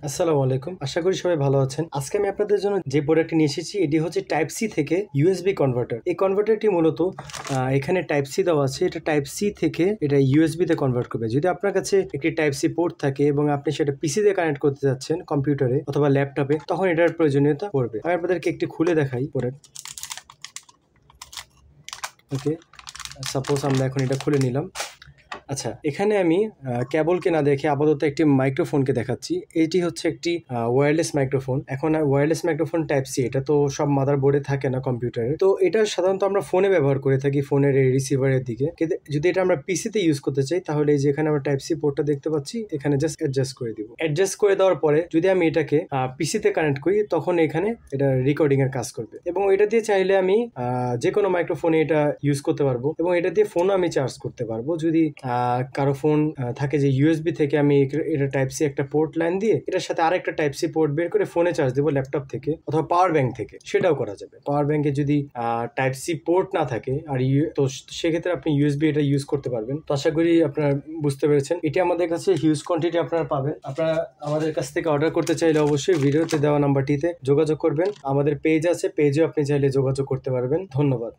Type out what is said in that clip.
আসসালামু আলাইকুম। আশা করি সবাই ভালো আছেন। আজকে আমি আপনাদের জন্য যে প্রোডাক্টটি নিয়ে এসেছি এটি হচ্ছে টাইপ সি থেকে ইউএসবি কনভার্টার। এই কনভার্টারটি মূলত এখানে টাইপ সি দেওয়া আছে। এটা টাইপ সি থেকে এটা ইউএসবি তে কনভার্ট করবে। যদি আপনার কাছে একটি টাইপ সি পোর্ট থাকে এবং আপনি সেটা পিসি তে কানেক্ট করতে যাচ্ছেন কম্পিউটারে অথবা ল্যাপটপে, তখন এটার প্রয়োজনীয়তা পড়বে। আমি আপনাদেরকে একটি খুলে দেখাই প্রোডাক্ট। ওকে, সাপোজ আমরা এখন এটা খুলে নিলাম। আচ্ছা, এখানে আমি কেবলকে না দেখে আপাতত একটি মাইক্রোফোনকে দেখাচ্ছি। এটি হচ্ছে একটি ওয়্যারলেস মাইক্রোফোন। এখন ওয়্যারলেস মাইক্রোফোন টাইপ সি, এটা তো সব মাদারবোর্ডে থাকে না কম্পিউটারে। তো এটা সাধারণত আমরা ফোনে ব্যবহার করে থাকি, ফোনের এই রিসিভারের দিকে। কিন্তু যদি এটা আমরা পিসিতে ইউজ করতে চাই, তাহলে এই যে এখানে আমরা টাইপ সি পোর্টটা দেখতে পাচ্ছি, এখানে জাস্ট অ্যাডজাস্ট করে দিব। অ্যাডজাস্ট করে দেওয়ার পরে যদি আমি এটাকে পিসিতে কানেক্ট করি, তখন এখানে এটা রেকর্ডিং এর কাজ করবে। এবং এটা দিয়ে চাইলে আমি যে কোনো মাইক্রোফোনে এটা ইউজ করতে পারবো এবং এটা দিয়ে ফোনও আমি চার্জ করতে পারবো। যদি কারো ফোন থাকে যে ইউএসবি থেকে আমি এটা টাইপ সি একটা পোর্ট লাইন দিয়ে এটার সাথে আরেকটা টাইপ সি পোর্ট বের করে ফোনে চার্জ দেবো ল্যাপটপ থেকে অথবা পাওয়ার ব্যাংক থেকে, সেটাও করা যাবে। পাওয়ার ব্যাংকে যদি টাইপ সি পোর্ট না থাকে আর তো সেক্ষেত্রে আপনি ইউএসবি এটা ইউজ করতে পারবেন। তো আশা করি আপনারা বুঝতে পেরেছেন। এটি আমাদের কাছে হিউজ কোয়ান্টিটি আপনারা পাবেন। আপনারা আমাদের কাছ থেকে অর্ডার করতে চাইলে অবশ্যই ভিডিওতে দেওয়া নাম্বারটিতে যোগাযোগ করবেন। আমাদের পেজ আছে, পেজেও আপনি চাইলে যোগাযোগ করতে পারবেন। ধন্যবাদ।